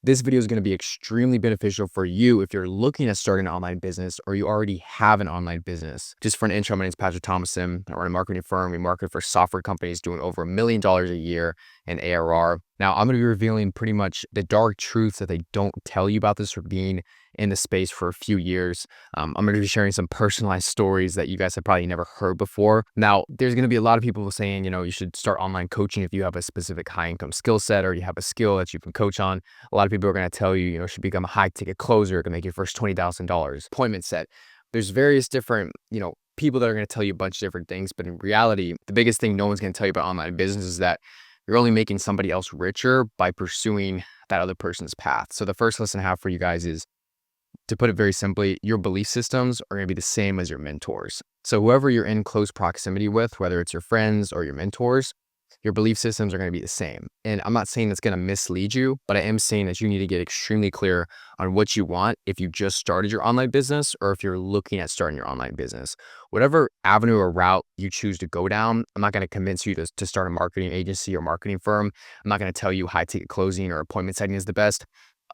This video is going to be extremely beneficial for you if you're looking at starting an online business or you already have an online business. Just for an intro, my name is Patrick Thomason. I run a marketing firm. We market for software companies doing over $1 million a year in ARR. Now, I'm going to be revealing pretty much the dark truths that they don't tell you about this for being in the space for a few years. I'm going to be sharing some personalized stories that you guys have probably never heard before. Now, there's going to be a lot of people saying, you should start online coaching if you have a specific high income skill set or you have a skill that you can coach on. A lot of people are going to tell you, you should become a high ticket closer, can make your first $20,000 appointment set. There's various different, people that are going to tell you a bunch of different things. But in reality, the biggest thing no one's going to tell you about online business is that you're only making somebody else richer by pursuing that other person's path. So the first lesson I have for you guys is, to put it very simply, your belief systems are going to be the same as your mentors. So whoever you're in close proximity with, whether it's your friends or your mentors, your belief systems are going to be the same. And I'm not saying it's going to mislead you, but I am saying that you need to get extremely clear on what you want if you just started your online business or if you're looking at starting your online business. Whatever avenue or route you choose to go down, I'm not going to convince you to start a marketing agency or marketing firm. I'm not going to tell you high ticket closing or appointment setting is the best.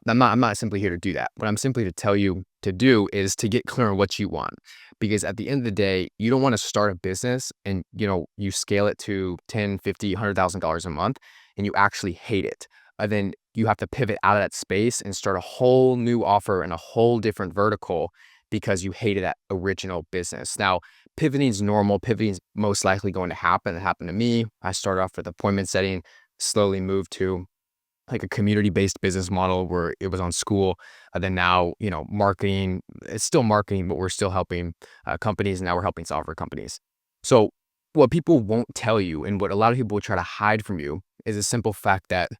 I'm not simply here to do that. What I'm simply to tell you to do is to get clear on what you want. Because at the end of the day, you don't want to start a business and, you scale it to $10, $50, $100,000 a month and you actually hate it. And then you have to pivot out of that space and start a whole new offer in a whole different vertical because you hated that original business. Now, pivoting is normal. Pivoting is most likely going to happen. It happened to me. I started off with appointment setting, slowly moved to like a community-based business model where it was on school. And then now, marketing, it's still marketing, but we're still helping companies. And now we're helping software companies. So what people won't tell you and what a lot of people will try to hide from you is a simple fact that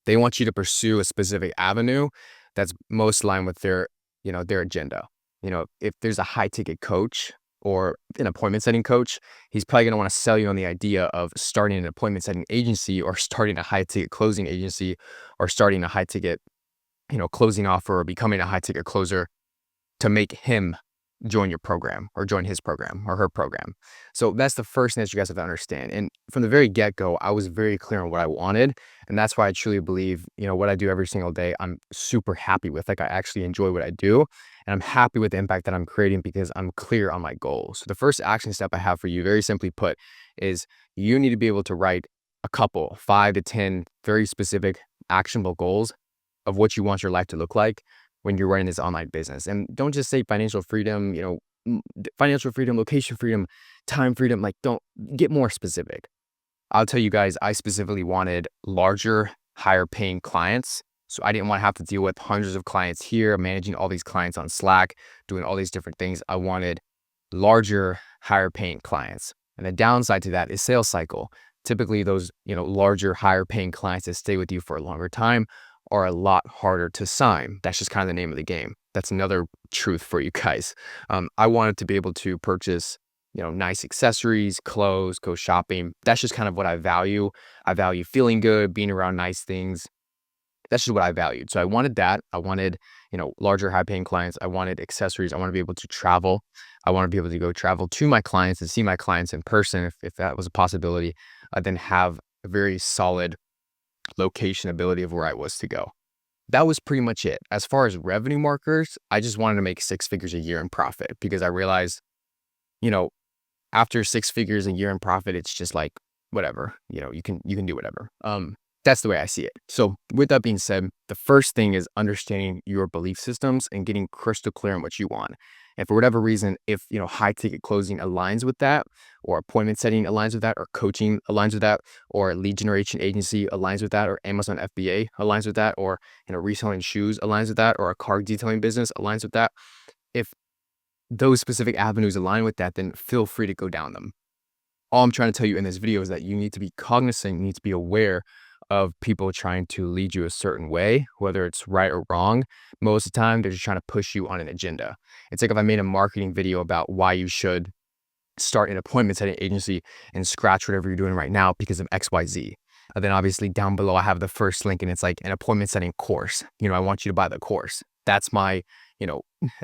they want you to pursue a specific avenue that's most aligned with their agenda. If there's a high ticket coach or an appointment setting coach, he's probably going to want to sell you on the idea of starting an appointment setting agency or starting a high ticket closing agency or starting a high ticket, closing offer or becoming a high ticket closer to make him join your program or join his program or her program. So that's the first thing that you guys have to understand. And from the very get-go, I was very clear on what I wanted. And that's why I truly believe, what I do every single day, I'm super happy with. Like, I actually enjoy what I do. And I'm happy with the impact that I'm creating because I'm clear on my goals. So the first action step I have for you, very simply put, is you need to be able to write a couple, 5 to 10 very specific actionable goals of what you want your life to look like when you're running this online business. And don't just say financial freedom, financial freedom, location freedom, time freedom. Like, don't get more specific. I'll tell you guys, I specifically wanted larger, higher paying clients. So I didn't want to have to deal with hundreds of clients here, managing all these clients on Slack, doing all these different things. I wanted larger, higher paying clients. And the downside to that is sales cycle. Typically those, larger, higher paying clients that stay with you for a longer time are a lot harder to sign. That's just kind of the name of the game. That's another truth for you guys. I wanted to be able to purchase, nice accessories, clothes, go shopping. That's just kind of what I value. I value feeling good, being around nice things. That's just what I valued. So I wanted that. I wanted, larger, high paying clients. I wanted accessories. I want to be able to travel. I want to be able to go travel to my clients and see my clients in person if that was a possibility. I then have a very solid location ability of where I was to go. That was pretty much it. As far as revenue markers, I just wanted to make 6 figures a year in profit because I realized, after 6 figures a year in profit, it's just like, whatever, you can do whatever. That's the way I see it. So with that being said, the first thing is understanding your belief systems and getting crystal clear on what you want. And for whatever reason, if, high ticket closing aligns with that, or appointment setting aligns with that, or coaching aligns with that, or lead generation agency aligns with that, or Amazon FBA aligns with that, or, reselling shoes aligns with that, or a car detailing business aligns with that. If those specific avenues align with that, then feel free to go down them. All I'm trying to tell you in this video is that you need to be cognizant, you need to be aware of people trying to lead you a certain way, whether it's right or wrong. Most of the time, they're just trying to push you on an agenda. It's like if I made a marketing video about why you should start an appointment setting agency and scratch whatever you're doing right now because of XYZ. And then obviously down below, I have the first link and it's like an appointment setting course. I want you to buy the course. That's my,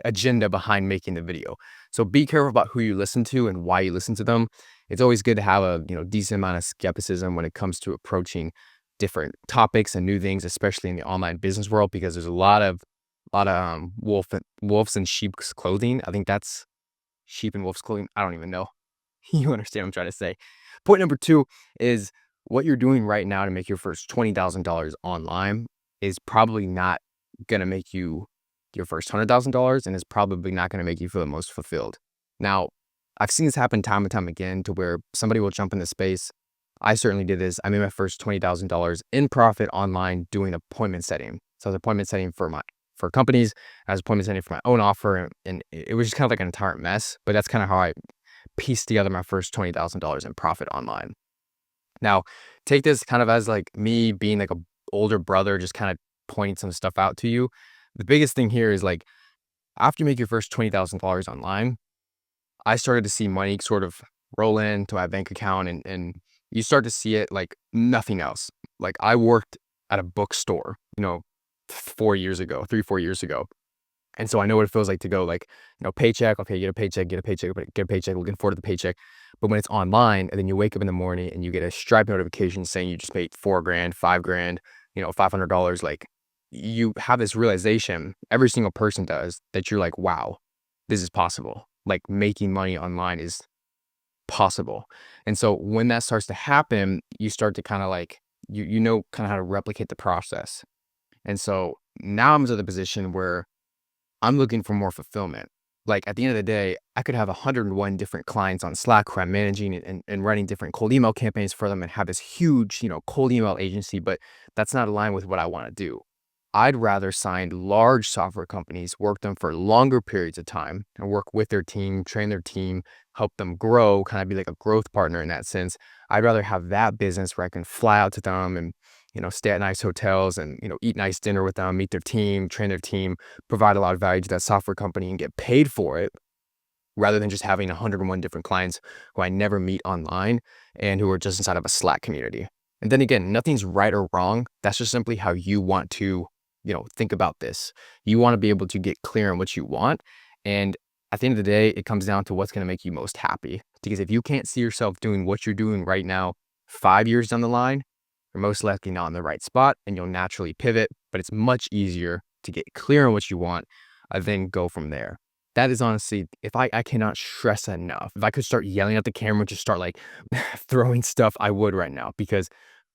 agenda behind making the video. So be careful about who you listen to and why you listen to them. It's always good to have a, decent amount of skepticism when it comes to approaching different topics and new things, especially in the online business world, because there's a lot of wolves in sheep's clothing. I think that's sheep and wolf's clothing. I don't even know. You understand what I'm trying to say. Point number two is what you're doing right now to make your first $20,000 online is probably not going to make you your first $100,000 and is probably not going to make you feel the most fulfilled. Now, I've seen this happen time and time again to where somebody will jump in the space. I certainly did this. I made my first $20,000 in profit online doing appointment setting. So I was appointment setting for companies. I was appointment setting for my own offer, and it was just kind of like an entire mess. But that's kind of how I pieced together my first $20,000 in profit online. Now, take this kind of as like me being like a older brother, just kind of pointing some stuff out to you. The biggest thing here is like after you make your first $20,000 online, I started to see money sort of roll into my bank account, and you start to see it like nothing else. Like I worked at a bookstore, 4 years ago, 4 years ago. And so I know what it feels like to go like, paycheck, okay, get a paycheck, looking forward to the paycheck. But when it's online and then you wake up in the morning and you get a Stripe notification saying you just made $4,000, $5,000, $500, like you have this realization, every single person does, that you're like, wow, this is possible. Like making money online is possible. And so when that starts to happen, you start to kind of like, kind of how to replicate the process. And so now I'm to the position where I'm looking for more fulfillment. Like at the end of the day, I could have 101 different clients on Slack who I'm managing and running different cold email campaigns for them and have this huge, cold email agency, but that's not aligned with what I want to do. I'd rather sign large software companies, work them for longer periods of time and work with their team, train their team, help them grow, kind of be like a growth partner in that sense. I'd rather have that business where I can fly out to them and, stay at nice hotels and, eat nice dinner with them, meet their team, train their team, provide a lot of value to that software company and get paid for it, rather than just having 101 different clients who I never meet online and who are just inside of a Slack community. And then again, nothing's right or wrong. That's just simply how you want to, think about this. You want to be able to get clear on what you want. And at the end of the day, it comes down to what's going to make you most happy. Because if you can't see yourself doing what you're doing right now, 5 years down the line, you're most likely not in the right spot and you'll naturally pivot. But it's much easier to get clear on what you want, then go from there. That is honestly, if I cannot stress that enough. If I could start yelling at the camera, just start like throwing stuff, I would right now, because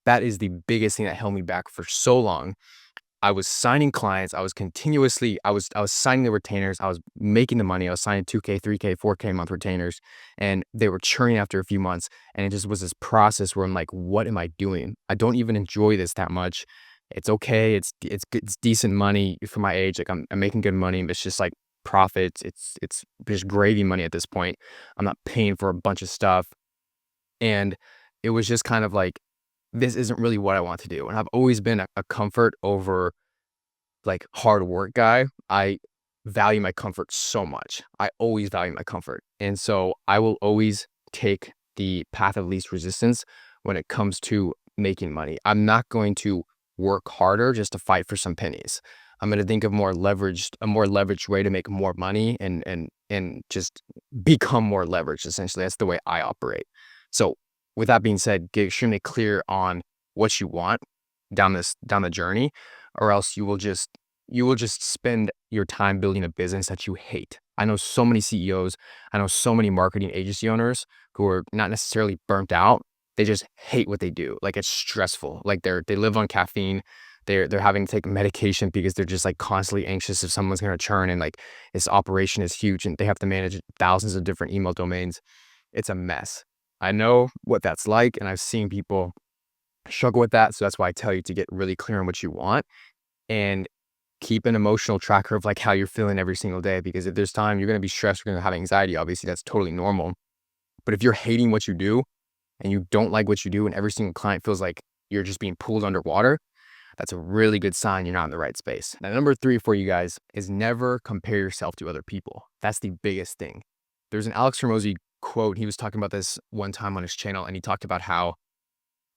that is the biggest thing that held me back for so long. I was signing clients. I was signing the retainers. I was making the money. I was signing 2K, 3K, 4K month retainers, and they were churning after a few months. And it just was this process where I'm like, what am I doing? I don't even enjoy this that much. It's okay. It's good. It's decent money for my age. Like I'm making good money, but it's just like profits. It's just gravy money at this point. I'm not paying for a bunch of stuff. And it was just kind of like, this isn't really what I want to do. And I've always been a comfort over like hard work guy. I value my comfort so much. I always value my comfort. And so I will always take the path of least resistance when it comes to making money. I'm not going to work harder just to fight for some pennies. I'm going to think of a more leveraged way to make more money and just become more leveraged. Essentially, that's the way I operate. So with that being said, get extremely clear on what you want down the journey, or else you will just spend your time building a business that you hate. I know so many CEOs, I know so many marketing agency owners who are not necessarily burnt out. They just hate what they do. Like it's stressful. Like they live on caffeine. They're having to take medication because they're just like constantly anxious if someone's going to churn, and like this operation is huge and they have to manage thousands of different email domains. It's a mess. I know what that's like, and I've seen people struggle with that. So that's why I tell you to get really clear on what you want and keep an emotional tracker of like how you're feeling every single day. Because if there's time, you're going to be stressed, you're going to have anxiety. Obviously, that's totally normal. But if you're hating what you do and you don't like what you do, and every single client feels like you're just being pulled underwater, that's a really good sign you're not in the right space. Now, number 3 for you guys is never compare yourself to other people. That's the biggest thing. There's an Alex Hormozy quote. He was talking about this one time on his channel, and he talked about how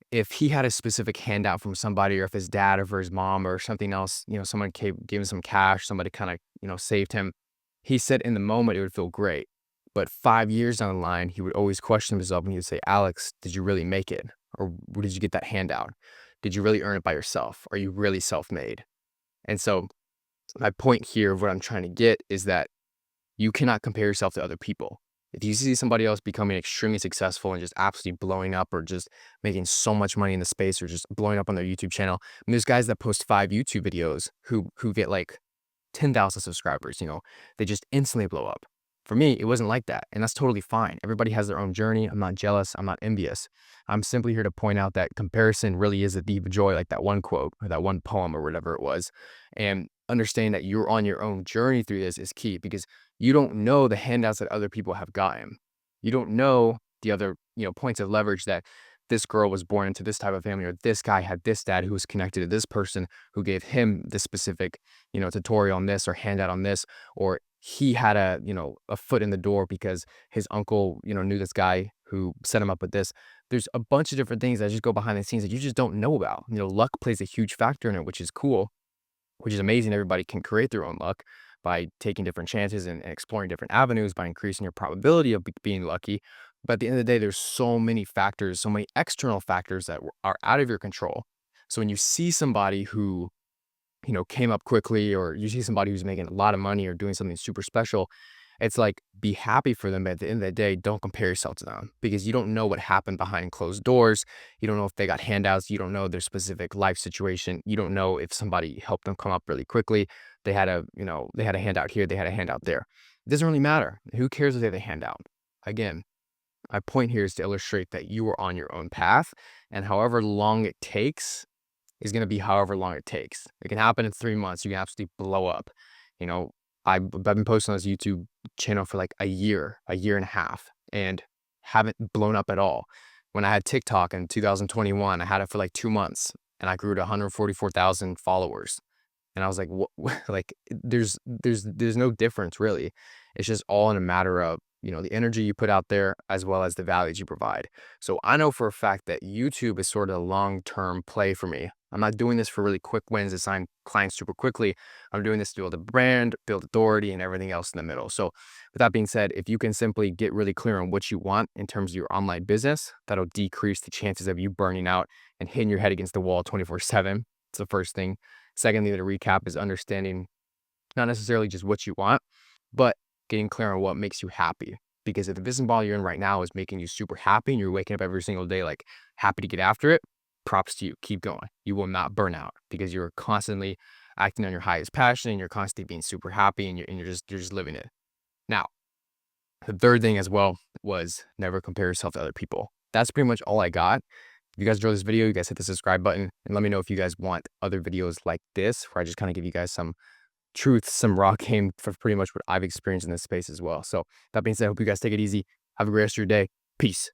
if he had a specific handout from somebody, or if his dad or for his mom or something else, someone gave him some cash, somebody kind of, saved him. He said in the moment it would feel great. But 5 years down the line, he would always question himself and he would say, Alex, did you really make it? Or where did you get that handout? did you really earn it by yourself? Are you really self-made? And so my point here of what I'm trying to get is that you cannot compare yourself to other people. If you see somebody else becoming extremely successful and just absolutely blowing up or just making so much money in the space or just blowing up on their YouTube channel, and there's guys that post 5 YouTube videos who get like 10,000 subscribers, they just instantly blow up. For me, it wasn't like that, and that's totally fine. Everybody has their own journey. I'm not jealous. I'm not envious. I'm simply here to point out that comparison really is a thief of joy, like that one quote or that one poem or whatever it was. And understanding that you're on your own journey through this is key because you don't know the handouts that other people have gotten. You don't know the other, points of leverage that this girl was born into this type of family, or this guy had this dad who was connected to this person who gave him this specific, tutorial on this or handout on this, or he had a foot in the door because his uncle, knew this guy who set him up with this. There's a bunch of different things that just go behind the scenes that you just don't know about. Luck plays a huge factor in it, which is cool, which is amazing. Everybody can create their own luck by taking different chances and exploring different avenues by increasing your probability of being lucky. But at the end of the day, there's so many factors, so many external factors that are out of your control. So when you see somebody who, came up quickly, or you see somebody who's making a lot of money or doing something super special, it's like, be happy for them. But at the end of the day, don't compare yourself to them because you don't know what happened behind closed doors. You don't know if they got handouts. You don't know their specific life situation. You don't know if somebody helped them come up really quickly. They had a handout here. They had a handout there. It doesn't really matter. Who cares if they have a handout? Again, my point here is to illustrate that you are on your own path, and however long it takes is going to be however long it takes. It can happen in 3 months. You can absolutely blow up. You know, I've been posting on this YouTube channel for like a year and a half, and haven't blown up at all. When I had TikTok in 2021, I had it for like 2 months, and I grew to 144,000 followers. And I was like, what, like, there's no difference really. It's just all in a matter of, the energy you put out there as well as the values you provide. So I know for a fact that YouTube is sort of a long-term play for me. I'm not doing this for really quick wins to sign clients super quickly. I'm doing this to build a brand, build authority, and everything else in the middle. So with that being said, if you can simply get really clear on what you want in terms of your online business, that'll decrease the chances of you burning out and hitting your head against the wall 24/7. It's the first thing. Secondly, to recap, is understanding not necessarily just what you want, but getting clear on what makes you happy. Because if the business model you're in right now is making you super happy and you're waking up every single day like happy to get after it, props to you. Keep going. You will not burn out because you're constantly acting on your highest passion and you're constantly being super happy, and you're just living it. Now, the third thing as well was never compare yourself to other people. That's pretty much all I got. If you guys enjoyed this video, you guys hit the subscribe button and let me know if you guys want other videos like this, where I just kind of give you guys some truth, some raw game for pretty much what I've experienced in this space as well. So that being said, I hope you guys take it easy. Have a great rest of your day. Peace.